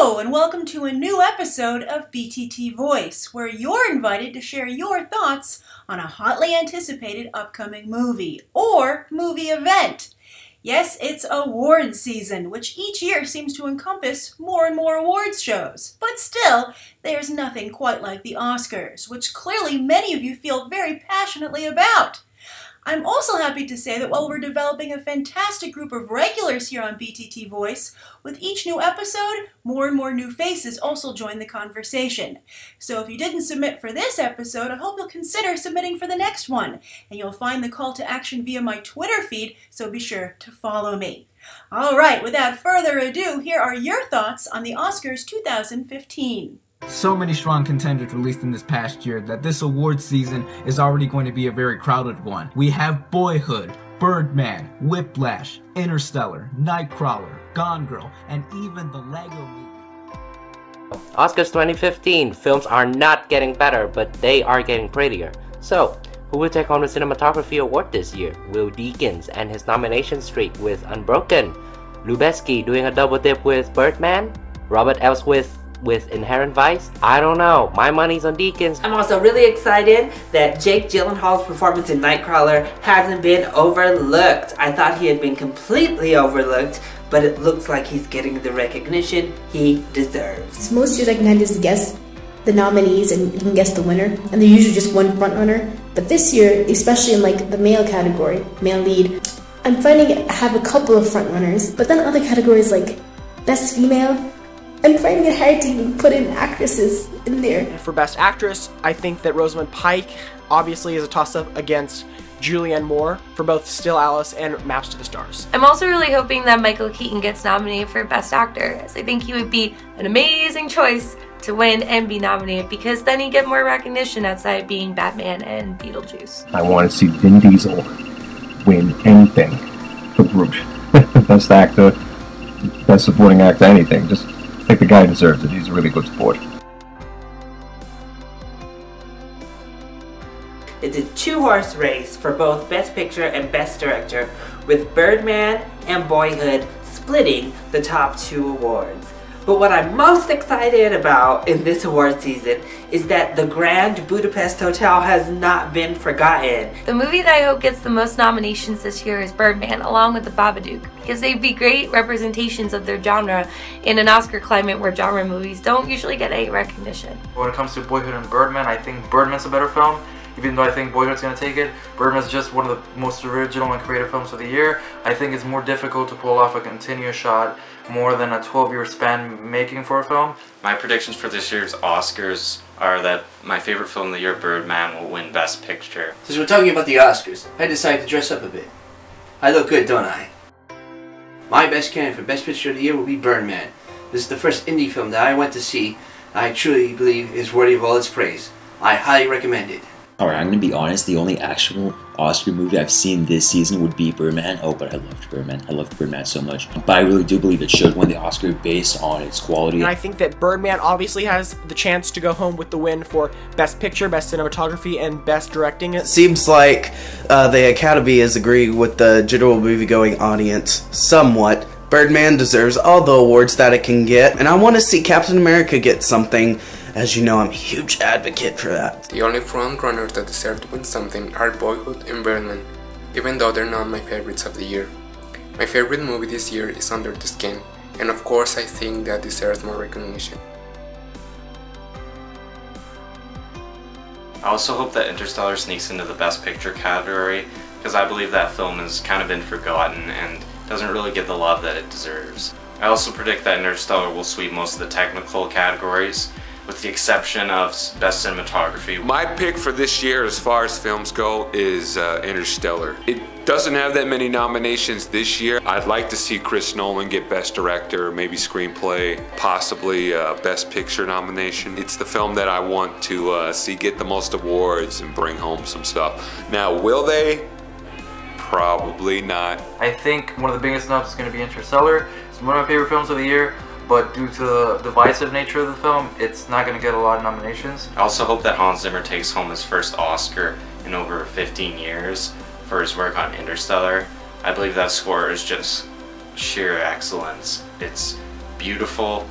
Hello, and welcome to a new episode of BTT Voice, where you're invited to share your thoughts on a hotly anticipated upcoming movie or movie event. Yes, it's awards season, which each year seems to encompass more and more awards shows. But still, there's nothing quite like the Oscars, which clearly many of you feel very passionately about. I'm also happy to say that while we're developing a fantastic group of regulars here on BTT Voice, with each new episode, more and more new faces also join the conversation. So if you didn't submit for this episode, I hope you'll consider submitting for the next one. And you'll find the call to action via my Twitter feed, so be sure to follow me. Alright, without further ado, here are your thoughts on the Oscars 2015. So many strong contenders released in this past year that this awards season is already going to be a very crowded one. We have Boyhood, Birdman, Whiplash, Interstellar, Nightcrawler, Gone Girl, and even the Lego Movie. Oscars 2015. Films are not getting better, but they are getting prettier. So, who will take home the cinematography award this year? Will Deakins and his nomination streak with Unbroken? Lubeski doing a double dip with Birdman? Robert Elswith with Inherent Vice? I don't know. My money's on Deakins. I'm also really excited that Jake Gyllenhaal's performance in Nightcrawler hasn't been overlooked. I thought he had been completely overlooked, but it looks like he's getting the recognition he deserves. Most years I can just guess the nominees and you can guess the winner, and there's usually just one front runner. But this year, especially in like the male category, male lead, I'm finding I have a couple of front runners, but then other categories like best female, I'm finding it hard to put in actresses in there. For Best Actress, I think that Rosamund Pike obviously is a toss-up against Julianne Moore for both Still Alice and Maps to the Stars. I'm also really hoping that Michael Keaton gets nominated for Best Actor, as I think he would be an amazing choice to win and be nominated, because then he'd get more recognition outside being Batman and Beetlejuice. I want to see Vin Diesel win anything for Groot. Best Actor, Best Supporting Actor, anything. Just I think the guy deserves it. He's a really good sport. It's a two-horse race for both Best Picture and Best Director, with Birdman and Boyhood splitting the top two awards. But what I'm most excited about in this award season is that the Grand Budapest Hotel has not been forgotten. The movie that I hope gets the most nominations this year is Birdman, along with The Babadook, because they'd be great representations of their genre in an Oscar climate where genre movies don't usually get any recognition. When it comes to Boyhood and Birdman, I think Birdman's a better film. Even though I think Boyhood's going to take it, Birdman's just one of the most original and creative films of the year. I think it's more difficult to pull off a continuous shot more than a 12-year span making for a film. My predictions for this year's Oscars are that my favorite film of the year, Birdman, will win Best Picture. Since we're talking about the Oscars, I decided to dress up a bit. I look good, don't I? My best candidate for Best Picture of the year will be Birdman. This is the first indie film that I went to see, and I truly believe is worthy of all its praise. I highly recommend it. Alright, I'm gonna be honest, the only actual Oscar movie I've seen this season would be Birdman. Oh, but I loved Birdman. I loved Birdman so much. But I really do believe it should win the Oscar based on its quality. And I think that Birdman obviously has the chance to go home with the win for Best Picture, Best Cinematography, and Best Directing. It seems like the Academy is agreeing with the general movie-going audience somewhat. Birdman deserves all the awards that it can get, and I want to see Captain America get something. As you know, I'm a huge advocate for that. The only front runners that deserve to win something are Boyhood and Birdman, even though they're not my favorites of the year. My favorite movie this year is Under the Skin, and of course I think that deserves more recognition. I also hope that Interstellar sneaks into the Best Picture category, because I believe that film has kind of been forgotten and doesn't really get the love that it deserves. I also predict that Interstellar will sweep most of the technical categories, with the exception of Best Cinematography. My pick for this year as far as films go is Interstellar. It doesn't have that many nominations this year. I'd like to see Chris Nolan get Best Director, maybe Screenplay, possibly Best Picture nomination. It's the film that I want to see get the most awards and bring home some stuff. Now, will they? Probably not. I think one of the biggest snubs is going to be Interstellar. It's one of my favorite films of the year, but due to the divisive nature of the film, it's not going to get a lot of nominations. I also hope that Hans Zimmer takes home his first Oscar in over 15 years for his work on Interstellar. I believe that score is just sheer excellence. It's beautiful,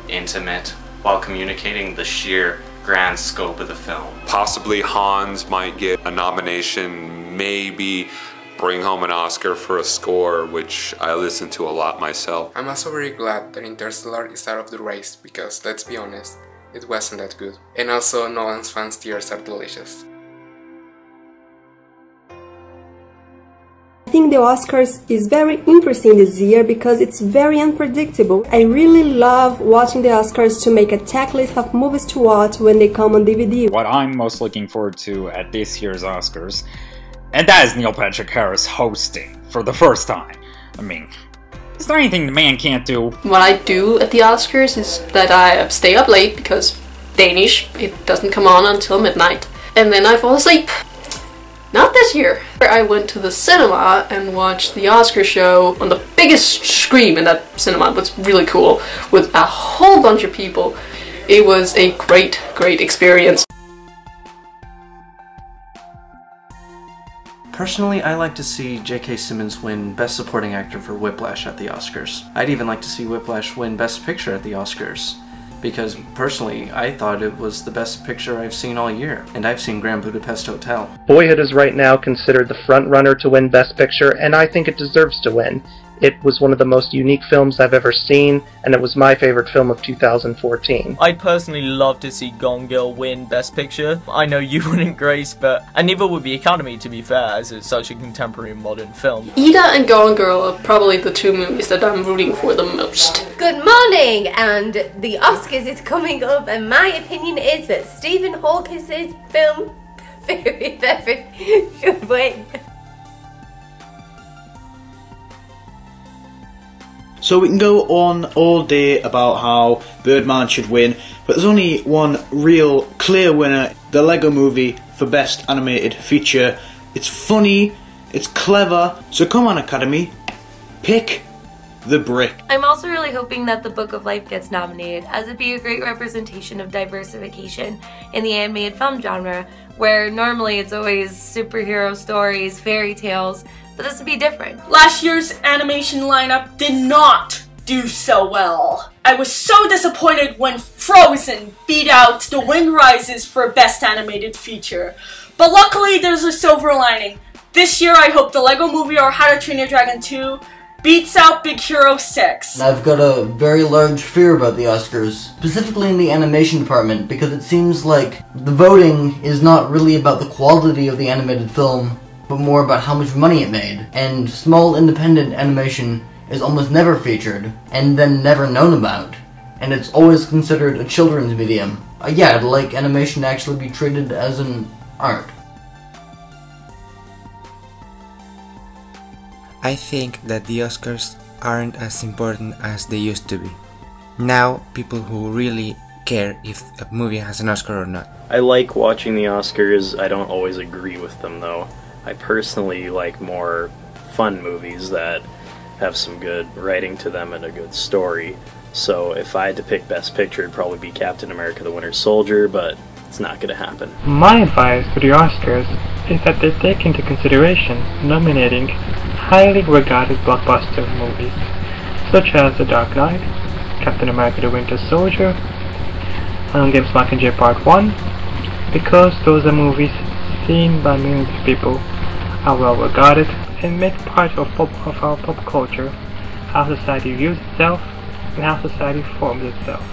intimate, while communicating the sheer grand scope of the film. Possibly Hans might get a nomination, maybe bring home an Oscar for a score, which I listen to a lot myself. I'm also very glad that Interstellar is out of the race because, let's be honest, it wasn't that good. And also, Nolan's fans' tears are delicious. I think the Oscars is very interesting this year because it's very unpredictable. I really love watching the Oscars to make a checklist of movies to watch when they come on DVD. What I'm most looking forward to at this year's Oscars, and that is Neil Patrick Harris hosting for the first time. I mean, is there anything the man can't do? What I do at the Oscars is that I stay up late because Danish, it doesn't come on until midnight. And then I fall asleep. Not this year. I went to the cinema and watched the Oscar show on the biggest screen in that cinema. It was really cool, with a whole bunch of people. It was a great, great experience. Personally, I like to see J.K. Simmons win Best Supporting Actor for Whiplash at the Oscars. I'd even like to see Whiplash win Best Picture at the Oscars, because personally, I thought it was the best picture I've seen all year, and I've seen Grand Budapest Hotel. Boyhood is right now considered the front runner to win Best Picture, and I think it deserves to win. It was one of the most unique films I've ever seen, and it was my favorite film of 2014. I'd personally love to see Gone Girl win Best Picture. I know you wouldn't, Grace, and neither would the Academy, to be fair, as it's such a contemporary modern film. Ida and Gone Girl are probably the two movies that I'm rooting for the most. Good morning, and the Oscars is coming up, and my opinion is that Stephen Hawking's film very should win. So we can go on all day about how Birdman should win, but there's only one real clear winner, the Lego Movie for Best Animated Feature. It's funny, it's clever, so come on Academy, pick the brick. I'm also really hoping that The Book of Life gets nominated, as it'd be a great representation of diversification in the animated film genre, where normally it's always superhero stories, fairy tales, but this would be different. Last year's animation lineup did not do so well. I was so disappointed when Frozen beat out The Wind Rises for Best Animated Feature. But luckily there's a silver lining. This year I hope the Lego Movie or How to Train Your Dragon 2 beats out Big Hero 6. I've got a very large fear about the Oscars, specifically in the animation department, because it seems like the voting is not really about the quality of the animated film, but more about how much money it made. And small independent animation is almost never featured, and then never known about. And it's always considered a children's medium. Yeah, I'd like animation to actually be treated as an art. I think that the Oscars aren't as important as they used to be. Now, people who really care if a movie has an Oscar or not. I like watching the Oscars. I don't always agree with them though. I personally like more fun movies that have some good writing to them and a good story. So if I had to pick Best Picture, it'd probably be Captain America: The Winter Soldier, but it's not gonna happen. My advice to the Oscars is that they take into consideration nominating highly regarded blockbuster movies, such as The Dark Knight, Captain America: The Winter Soldier, and James Mockingjay Part 1, because those are movies seen by millions of people, are well regarded, and make part of our pop culture, how society views itself, and how society forms itself.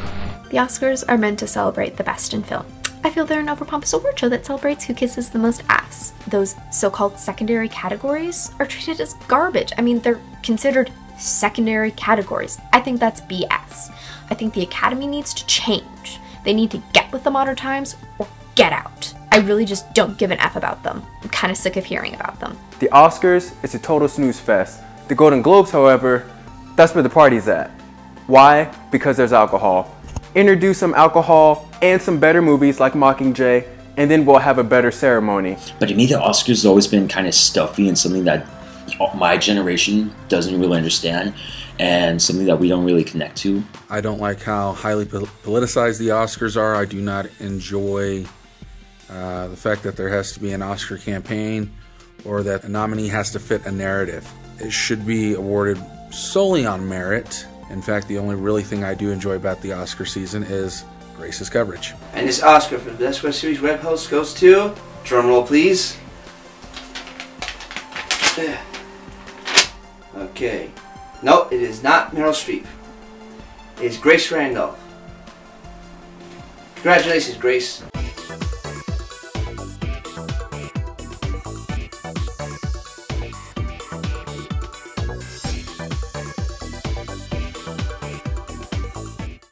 The Oscars are meant to celebrate the best in film. I feel they're an overpompous award show that celebrates who kisses the most ass. Those so-called secondary categories are treated as garbage. I mean, they're considered secondary categories. I think that's BS. I think the Academy needs to change. They need to get with the modern times or get out. I really just don't give an F about them. I'm kind of sick of hearing about them. The Oscars is a total snooze fest. The Golden Globes, however, that's where the party's at. Why? Because there's alcohol. Introduce some alcohol and some better movies like Mockingjay, and then we'll have a better ceremony. But to me, the Oscars has always been kind of stuffy and something that my generation doesn't really understand, and something that we don't really connect to. I don't like how highly politicized the Oscars are. I do not enjoy the fact that there has to be an Oscar campaign or that a nominee has to fit a narrative. It should be awarded solely on merit, In fact, the only really thing I do enjoy about the Oscar season is Grace's coverage. And this Oscar for the Best Web Series Web Host goes to, drumroll please. Okay. No, it is not Meryl Streep. It is Grace Randolph. Congratulations, Grace.